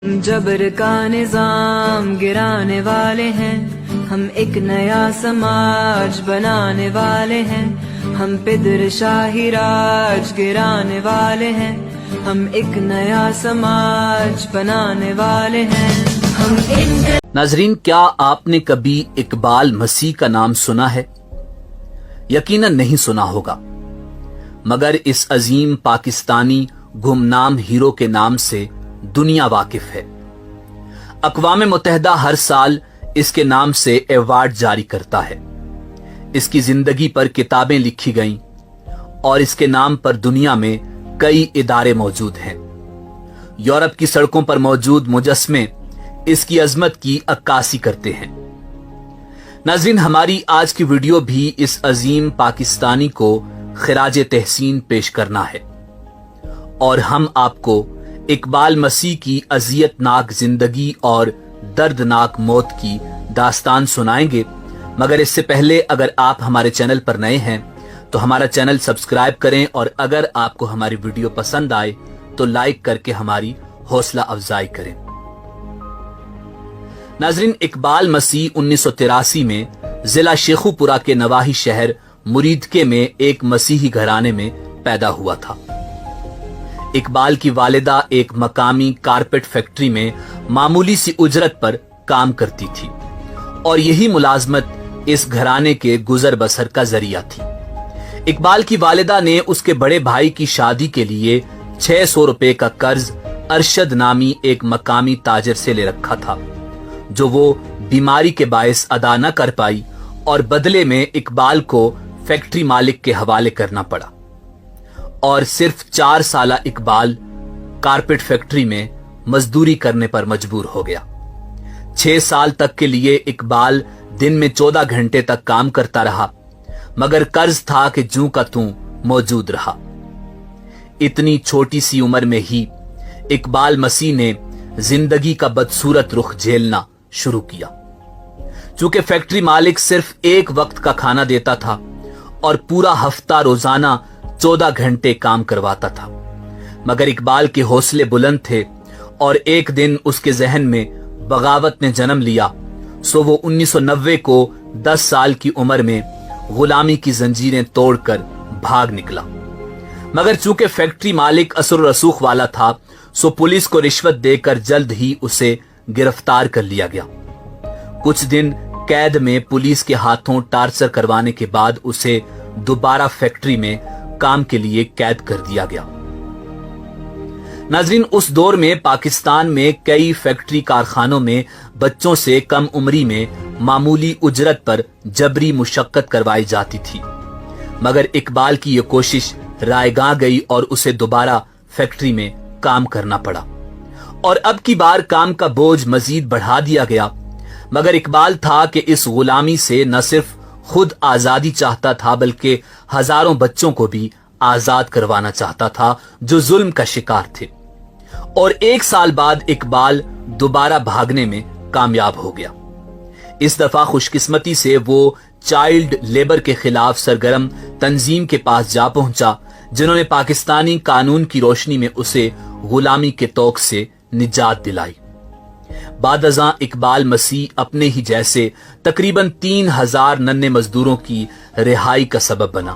जबर का निजाम गिराने वाले हैं, हम एक नया समाज बनाने वाले हैं, हम पे शाही राज गिराने वाले हैं, हम एक नया समाज बनाने वाले हैं, हम एक। नाजरीन, क्या आपने कभी इकबाल मसीह का नाम सुना है? यकीनन नहीं सुना होगा, मगर इस अजीम पाकिस्तानी गुमनाम हीरो के नाम से दुनिया वाकिफ है। अक़वाम मुत्तहिदा हर साल इसके नाम से अवार्ड जारी करता है। इसकी जिंदगी पर किताबें लिखी गईं और इसके नाम पर दुनिया में कई इदारे मौजूद हैं। यूरोप की सड़कों पर मौजूद मुजस्मे इसकी अजमत की अक्कासी करते हैं। नाज़रीन, हमारी आज की वीडियो भी इस अजीम पाकिस्तानी को खिराज तहसीन पेश करना है और हम आपको इकबाल मसीह की अजियतनाक जिंदगी और दर्दनाक मौत की दास्तान सुनाएंगे। मगर इससे पहले अगर आप हमारे चैनल पर नए हैं तो हमारा चैनल सब्सक्राइब करें और अगर आपको हमारी वीडियो पसंद आए तो लाइक करके हमारी हौसला अफजाई करें। नाजरीन, इकबाल मसीह 1983 में जिला शेखुपुरा के नवाही शहर मुरीदके में एक मसीही घराने में पैदा हुआ था। इकबाल की वालिदा एक मकामी कारपेट फैक्ट्री में मामूली सी उजरत पर काम करती थी और यही मुलाजमत इस घराने के गुजर बसर का जरिया थी। इकबाल की वालिदा ने उसके बड़े भाई की शादी के लिए 600 रुपए का कर्ज अरशद नामी एक मकामी ताजर से ले रखा था, जो वो बीमारी के बायस अदा न कर पाई और बदले में इकबाल को फैक्ट्री मालिक के हवाले करना पड़ा। और सिर्फ 4 साला इकबाल कारपेट फैक्ट्री में मजदूरी करने पर मजबूर हो गया। 6 साल तक के लिए इकबाल दिन में 14 घंटे तक काम करता रहा, मगर कर्ज था कि जूं का तूं मौजूद रहा। इतनी छोटी सी उम्र में ही इकबाल मसीह ने जिंदगी का बदसूरत रुख झेलना शुरू किया। चूंकि फैक्ट्री मालिक सिर्फ एक वक्त का खाना देता था और पूरा हफ्ता रोजाना 14 घंटे काम करवाता था, मगर इकबाल के हौसले बुलंद थे और एक दिन उसके जहन में बगावत ने जन्म लिया। सो वो 1990 को 10 साल की उम्र में गुलामी की जंजीरें तोड़कर भाग निकला। मगर चूंकि फैक्ट्री मालिक असर रसूख वाला था, सो पुलिस को रिश्वत देकर जल्द ही उसे गिरफ्तार कर लिया गया। कुछ दिन कैद में पुलिस के हाथों टार्चर करवाने के बाद उसे दोबारा फैक्ट्री में काम के लिए कैद कर दिया गया। नाजरीन, उस दौर में पाकिस्तान में कई फैक्ट्री कारखानों में बच्चों से कम उम्री में मामूली उजरत पर जबरी मुशक्कत करवाई जाती थी, मगर इकबाल की यह कोशिश रायगां गई और उसे दोबारा फैक्ट्री में काम करना पड़ा और अब की बार काम का बोझ मजीद बढ़ा दिया गया। मगर इकबाल था कि इस गुलामी से न सिर्फ खुद आजादी चाहता था बल्कि हजारों बच्चों को भी आजाद करवाना चाहता था जो जुल्म का शिकार थे। और 1 साल बाद इकबाल दोबारा भागने में कामयाब हो गया। इस दफा खुशकिस्मती से वो चाइल्ड लेबर के खिलाफ सरगर्म तंजीम के पास जा पहुंचा, जिन्होंने पाकिस्तानी कानून की रोशनी में उसे गुलामी के तौक से निजात दिलाई। बादअज़ां इकबाल मसीह अपने ही जैसे तकरीबन 3000 नन्हे मजदूरों की रिहाई का सबब बना।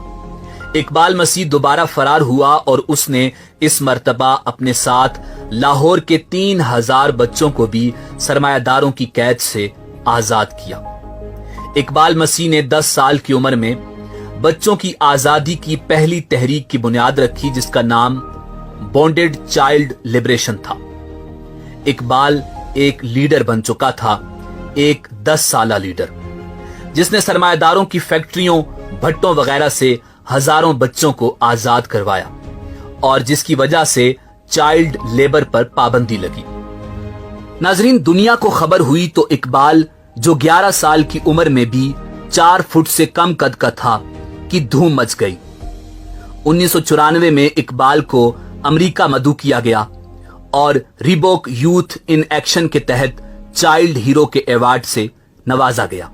इकबाल मसीह दोबारा फरार हुआ और उसने इस मर्तबा अपने साथ लाहौर के 3000 बच्चों को भी सरमायादारों की कैद से आजाद किया। इकबाल मसीह ने 10 साल की उम्र में बच्चों की आजादी की पहली तहरीक की बुनियाद रखी, जिसका नाम बॉन्डेड चाइल्ड लिबरेशन था। इकबाल एक लीडर बन चुका था, एक 10 साला लीडर, जिसने सरमायादारों की फैक्ट्रियों, भट्टों वगैरह से हजारों बच्चों को आजाद करवाया और जिसकी वजह से चाइल्ड लेबर पर पाबंदी लगी। नाजरीन, दुनिया को खबर हुई तो इकबाल, जो 11 साल की उम्र में भी 4 फुट से कम कद का था, की धूम मच गई। 1994 में इकबाल को अमेरिका मदऊ किया गया और रिबॉक यूथ इन एक्शन के तहत चाइल्ड हीरो के अवार्ड से नवाजा गया,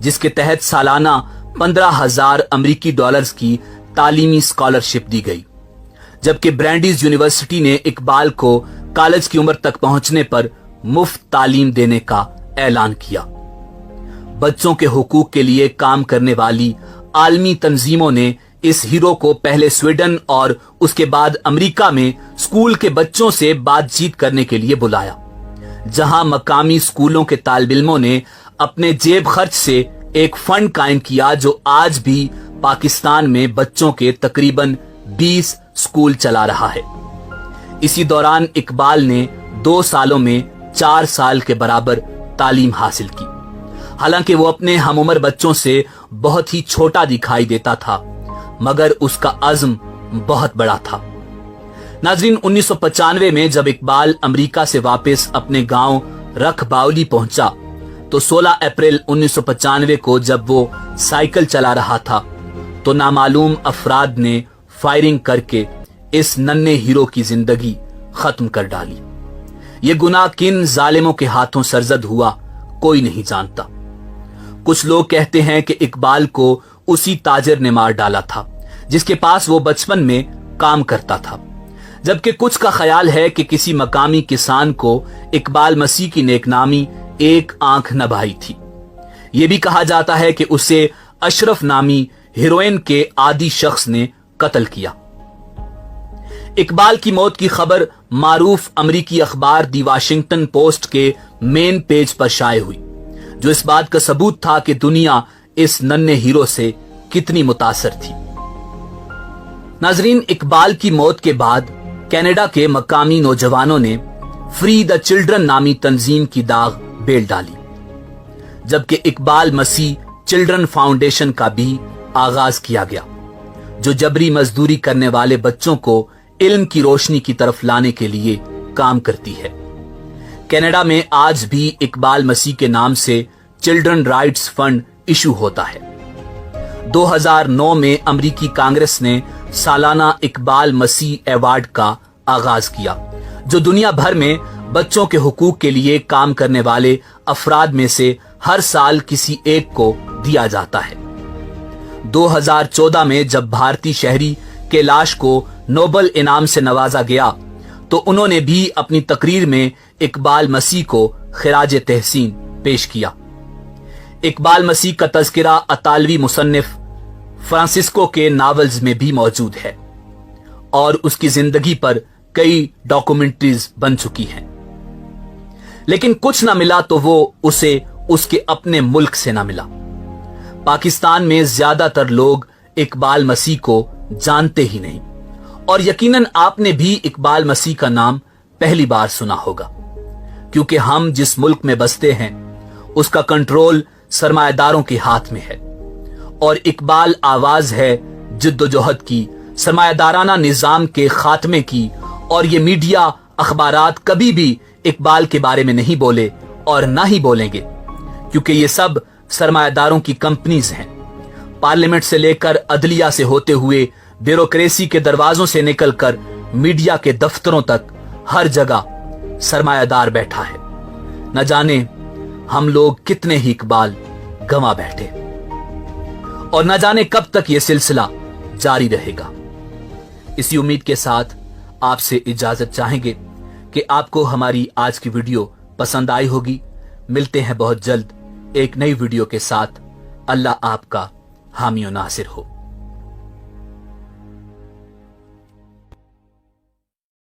जिसके तहत सालाना 15,000 अमेरिकी डॉलर्स की तालीमी स्कॉलरशिप दी गई। जबकि ब्रैंडीज यूनिवर्सिटी ने इकबाल को कॉलेज की उम्र तक पहुंचने पर मुफ्त तालीम देने का ऐलान किया। बच्चों के हुकूक के लिए काम करने वाली आलमी तंजीमों ने इस हीरो को पहले स्वीडन और उसके बाद अमेरिका में स्कूल के बच्चों से बातचीत करने के लिए बुलाया, जहां मकामी स्कूलों के तालिब इल्मों ने अपने जेब खर्च से एक फंड कायम किया जो आज भी पाकिस्तान में बच्चों के तकरीबन 20 स्कूल चला रहा है। इसी दौरान इकबाल ने 2 सालों में 4 साल के बराबर तालीम हासिल की। हालांकि वो अपने हमउम्र बच्चों से बहुत ही छोटा दिखाई देता था, मगर उसका अज़्म बहुत बड़ा था। नाज़रीन, 1995 में जब इकबाल अमेरिका से वापस अपने गांव रखबावली पहुंचा तो 16 अप्रैल 1995 को जब वो साइकिल चला रहा था तो नामालूम अफराद ने फायरिंग करके इस नन्हे हीरो की जिंदगी खत्म कर डाली। ये गुनाह किन जालिमों के हाथों सरजद हुआ कोई नहीं जानता। कुछ लोग कहते हैं कि इकबाल को उसी ताजिर ने मार डाला था जिसके पास वो बचपन में काम करता था, जबकि कुछ का ख्याल है कि किसी मकामी किसान को इकबाल मसीह की नेकनामी एक आंख न भाई थी। ये भी कहा जाता है कि उसे अशरफ नामी हीरोइन के आदी शख्स ने कत्ल किया। इकबाल की मौत की खबर मारूफ अमरीकी अखबार दी वाशिंगटन पोस्ट के मेन पेज पर शाये हुई, जो इस बात का सबूत था कि दुनिया इस नन्हे हीरो से कितनी मुतासर थी। नाजरीन, इकबाल की मौत के बाद कनाडा के मकामी नौजवानों ने फ्री द चिल्ड्रन नामी तंजीम की दाग बेल डाली, जबकि इकबाल मसीह चिल्ड्रन फाउंडेशन का भी आगाज किया गया, जो जबरी मजदूरी करने वाले बच्चों को इल्म की रोशनी की तरफ लाने के लिए काम करती है। कनाडा में आज भी इकबाल मसीह के नाम से चिल्ड्रन राइट्स फंड इशू होता है। 2009 में अमरीकी कांग्रेस ने सालाना इकबाल मसीह अवार्ड का आगाज किया, जो दुनिया भर में बच्चों के हुकूक के लिए काम करने वाले अफराद में से हर साल किसी एक को दिया जाता है। 2014 में जब भारतीय शहरी कैलाश को नोबल इनाम से नवाजा गया तो उन्होंने भी अपनी तकरीर में इकबाल मसीह को खिराज तहसीन पेश किया। इकबाल मसीह का तज़किरा अतालवी मुसन्निफ फ्रांसिस्को के नावल्स में भी मौजूद है और उसकी जिंदगी पर कई डॉक्यूमेंट्रीज बन चुकी हैं, लेकिन कुछ ना मिला तो वो उसे उसके अपने मुल्क से ना मिला। पाकिस्तान में ज्यादातर लोग इकबाल मसीह को जानते ही नहीं और यकीनन आपने भी इकबाल मसीह का नाम पहली बार सुना होगा, क्योंकि हम जिस मुल्क में बसते हैं उसका कंट्रोल सरमायादारों के हाथ में है और इकबाल आवाज है जिद्दोजहद की, सरमायादाराना निजाम के खात्मे की, और ये मीडिया अखबारात कभी भी इकबाल के बारे में नहीं बोले और ना ही बोलेंगे, क्योंकि ये सब सरमायादारों की कंपनीज हैं। पार्लियामेंट से लेकर अदलिया से होते हुए ब्यूरोक्रेसी के दरवाजों से निकलकर मीडिया के दफ्तरों तक हर जगह सरमायादार बैठा है। न जाने हम लोग कितने ही इकबाल गंवा बैठे और न जाने कब तक यह सिलसिला जारी रहेगा। इसी उम्मीद के साथ आपसे इजाजत चाहेंगे कि आपको हमारी आज की वीडियो पसंद आई होगी। मिलते हैं बहुत जल्द एक नई वीडियो के साथ। अल्लाह आपका हामी और नासिर हो।